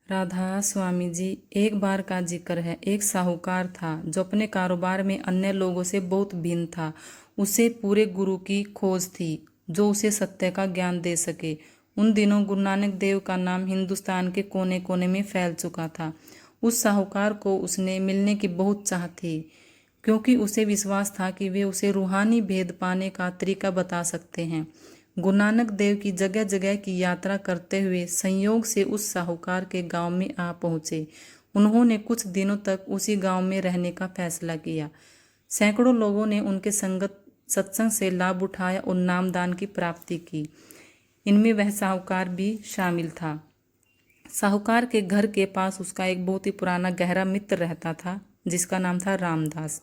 राधा स्वामी जी, एक बार का जिक्र है। एक साहूकार था जो अपने कारोबार में अन्य लोगों से बहुत भिन्न था। उसे पूरे गुरु की खोज थी जो उसे सत्य का ज्ञान दे सके। उन दिनों गुरु नानक देव का नाम हिंदुस्तान के कोने कोने में फैल चुका था। उस साहूकार को उसने मिलने की बहुत चाह थी, क्योंकि उसे विश्वास था कि वे उसे रूहानी भेद पाने का तरीका बता सकते हैं। गुरु नानक देव की जगह जगह की यात्रा करते हुए संयोग से उस साहूकार के गांव में आ पहुंचे। उन्होंने कुछ दिनों तक उसी गांव में रहने का फैसला किया। सैकड़ों लोगों ने उनके संगत सत्संग से लाभ उठाया और नामदान की प्राप्ति की। इनमें वह साहूकार भी शामिल था। साहूकार के घर के पास उसका एक बहुत ही पुराना गहरा मित्र रहता था, जिसका नाम था रामदास।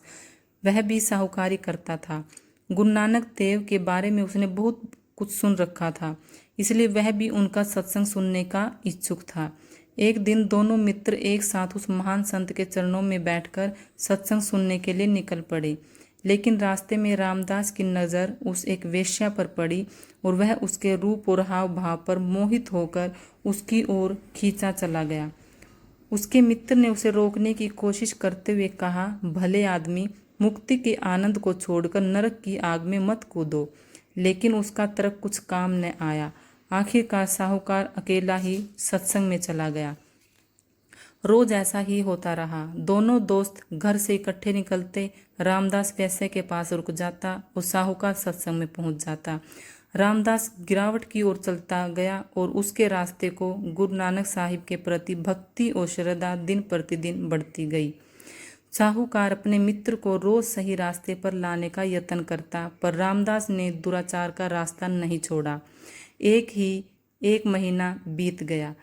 वह भी साहूकारी करता था। गुरु नानक देव के बारे में उसने बहुत कुछ सुन रखा था, इसलिए वह भी उनका सत्संग सुनने का इच्छुक था। एक दिन दोनों मित्र एक साथ उस महान संत के चरणों में बैठकर सत्संग सुनने के लिए निकल पड़े। लेकिन रास्ते में रामदास की नज़र उस एक वेश्या पर पड़ी और वह उसके रूप और हाव भाव पर मोहित होकर उसकी ओर खींचा चला गया। उसके मित्र ने उसे रोकने की कोशिश करते हुए कहा, भले आदमी, मुक्ति के आनंद को छोड़कर नरक की आग में मत कूदो। लेकिन उसका तर्क कुछ काम न आया। आखिरकार साहूकार अकेला ही सत्संग में चला गया। रोज ऐसा ही होता रहा। दोनों दोस्त घर से इकट्ठे निकलते। रामदास वैसे के पास रुक जाता और साहूकार सत्संग में पहुंच जाता। रामदास गिरावट की ओर चलता गया और उसके रास्ते को गुरु नानक साहिब के प्रति भक्ति और श्रद्धा दिन प्रतिदिन बढ़ती गई। साहूकार अपने मित्र को रोज सही रास्ते पर लाने का यत्न करता, पर रामदास ने दुराचार का रास्ता नहीं छोड़ा। एक महीना बीत गया।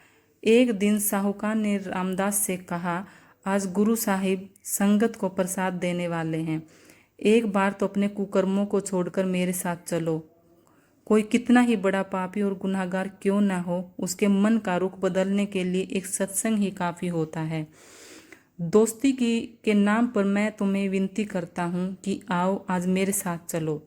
एक दिन साहूकार ने रामदास से कहा, आज गुरु साहिब संगत को प्रसाद देने वाले हैं। एक बार तो अपने कुकर्मों को छोड़कर मेरे साथ चलो। कोई कितना ही बड़ा पापी और गुनाहगार क्यों न हो, उसके मन का रुख बदलने के लिए एक सत्संग ही काफ़ी होता है। दोस्ती की के नाम पर मैं तुम्हें विनती करता हूँ कि आओ, आज मेरे साथ चलो।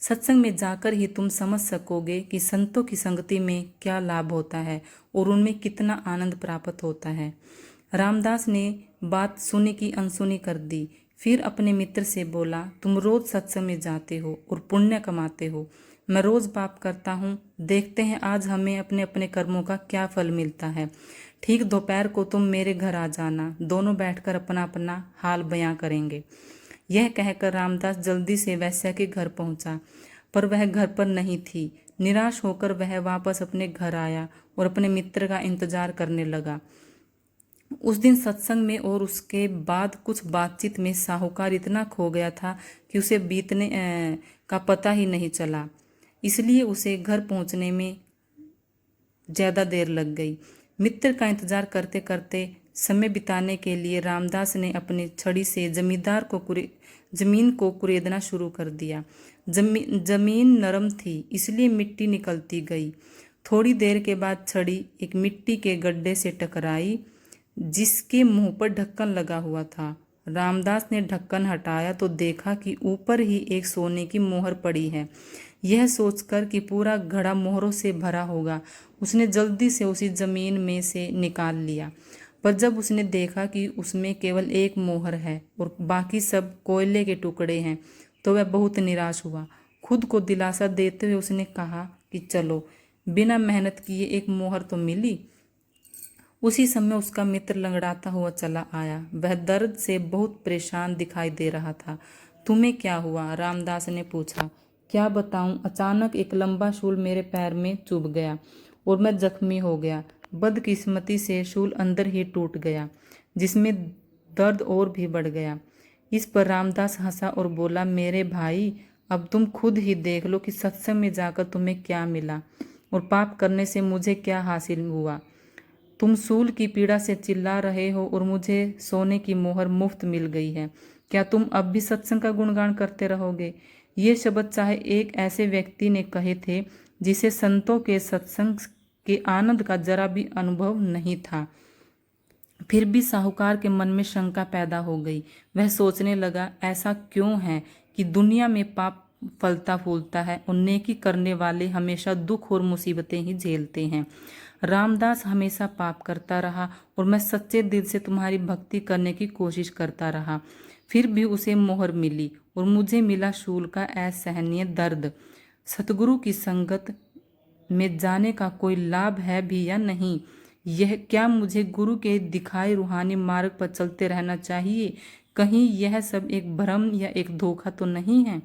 सत्संग में जाकर ही तुम समझ सकोगे कि संतों की संगति में क्या लाभ होता है और उनमें कितना आनंद प्राप्त होता है। रामदास ने बात सुनी की अनसुनी कर दी। फिर अपने मित्र से बोला, तुम रोज सत्संग में जाते हो और पुण्य कमाते हो, मैं रोज पाप करता हूँ। देखते हैं आज हमें अपने अपने कर्मों का क्या फल मिलता है। ठीक दोपहर को तुम मेरे घर आ जाना, दोनों बैठकर अपना अपना हाल बयां करेंगे। यह कहकर रामदास जल्दी से वैश्या के घर पहुंचा, पर वह घर पर नहीं थी। निराश होकर वह वापस अपने घर आया और अपने मित्र का इंतजार करने लगा। उस दिन सत्संग में और उसके बाद कुछ बातचीत में साहूकार इतना खो गया था कि उसे बीतने का पता ही नहीं चला। इसलिए उसे घर पहुंचने में ज़्यादा देर लग गई। मित्र का इंतजार करते करते समय बिताने के लिए रामदास ने अपनी छड़ी से जमीन को कुरेदना शुरू कर दिया। जमीन नरम थी, इसलिए मिट्टी निकलती गई। थोड़ी देर के बाद छड़ी एक मिट्टी के गड्ढे से टकराई, जिसके मुंह पर ढक्कन लगा हुआ था। रामदास ने ढक्कन हटाया तो देखा कि ऊपर ही एक सोने की मोहर पड़ी है। यह सोचकर कि पूरा घड़ा मोहरों से भरा होगा, उसने जल्दी से उसी जमीन में से निकाल लिया। पर जब उसने देखा कि उसमें केवल एक मोहर है और बाकी सब कोयले के टुकड़े हैं, तो वह बहुत निराश हुआ। खुद को दिलासा देते हुए उसने कहा कि चलो, बिना मेहनत किए एक मोहर तो मिली। उसी समय उसका मित्र लंगड़ाता हुआ चला आया। वह दर्द से बहुत परेशान दिखाई दे रहा था। तुम्हें क्या हुआ? रामदास ने पूछा। क्या बताऊं, अचानक एक लंबा शूल मेरे पैर में चुभ गया और मैं जख्मी हो गया। बदकिस्मती से शूल अंदर ही टूट गया, जिसमें दर्द और भी बढ़ गया। इस पर रामदास हंसा और बोला, मेरे भाई, अब तुम खुद ही देख लो कि सत्संग में जाकर तुम्हें क्या मिला और पाप करने से मुझे क्या हासिल हुआ। तुम सूल की पीड़ा से चिल्ला रहे हो और मुझे सोने की मोहर मुफ्त मिल गई है। क्या तुम अब भी सत्संग का गुणगान करते रहोगे? ये शब्द चाहे एक ऐसे व्यक्ति ने कहे थे जिसे संतों के सत्संग के आनंद का जरा भी अनुभव नहीं था। फिर भी साहूकार के मन में शंका पैदा हो गई। वह सोचने लगा, ऐसा क्यों है कि दुनिया में पाप फलता फूलता है और नेकी करने वाले हमेशा दुख और मुसीबतें ही झेलते हैं। रामदास हमेशा पाप करता रहा और मैं सच्चे दिल से तुम्हारी भक्ति करने की कोशिश करता रहा, फिर भी उसे मोहर मिली और मुझे मिला शूल का असहनीय दर्द। सतगुरु की संगत में जाने का कोई लाभ है भी या नहीं? यह क्या मुझे गुरु के दिखाए रूहानी मार्ग पर चलते रहना चाहिए? कहीं यह सब एक भ्रम या एक धोखा तो नहीं है?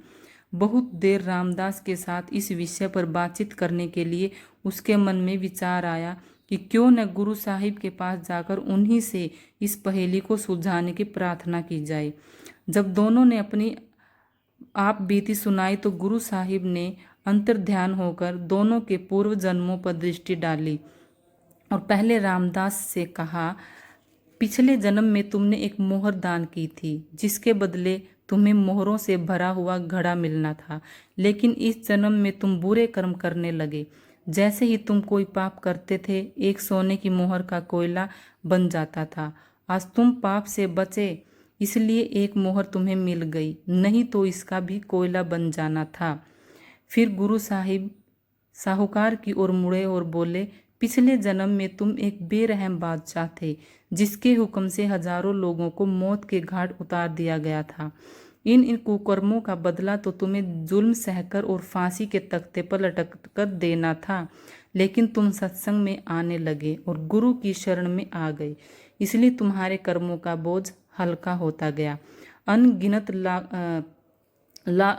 बहुत देर रामदास के साथ इस विषय पर बातचीत करने के लिए उसके मन में विचार आया कि क्यों न गुरु साहिब के पास जाकर उन्हीं से इस पहेली को सुलझाने की प्रार्थना की जाए। जब दोनों ने अपनी आप बीती सुनाई तो गुरु साहिब ने अंतर्ध्यान होकर दोनों के पूर्व जन्मों पर दृष्टि डाली और पहले रामदास से कहा, पिछले जन्म में तुमने एक मोहर दान की थी जिसके बदले तुम्हें मोहरों से भरा हुआ घड़ा मिलना था, लेकिन इस जन्म में तुम बुरे कर्म करने लगे। जैसे ही तुम कोई पाप करते थे, एक सोने की मोहर का कोयला बन जाता था। आज तुम पाप से बचे, इसलिए एक मोहर तुम्हें मिल गई, नहीं तो इसका भी कोयला बन जाना था। फिर गुरु साहिब साहूकार की ओर मुड़े और बोले, पिछले जन्म में तुम एक बेरहम बादशाह थे जिसके हुक्म से हजारों लोगों को मौत के घाट उतार दिया गया था। इन कुकर्मों का बदला तो तुम्हें जुल्म सहकर और फांसी के तख्ते पर लटक कर देना था, लेकिन तुम सत्संग में आने लगे और गुरु की शरण में आ गए, इसलिए तुम्हारे कर्मों का बोझ हल्का होता गया। अनगिनत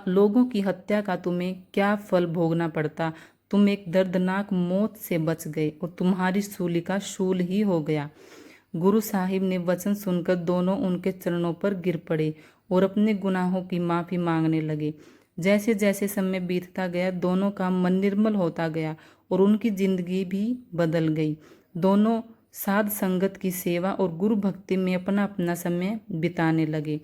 लोगों की हत्या का तुम्हें क्या फल भोगना पड़ता? तुम एक दर्दनाक मौत से बच गए और तुम्हारी सूली का शूल ही हो गया। गुरु साहिब ने वचन सुनकर दोनों उनके चरणों पर गिर पड़े और अपने गुनाहों की माफ़ी मांगने लगे। जैसे जैसे समय बीतता गया, दोनों का मन निर्मल होता गया और उनकी जिंदगी भी बदल गई। दोनों साध संगत की सेवा और गुरु भक्ति में अपना अपना समय बिताने लगे।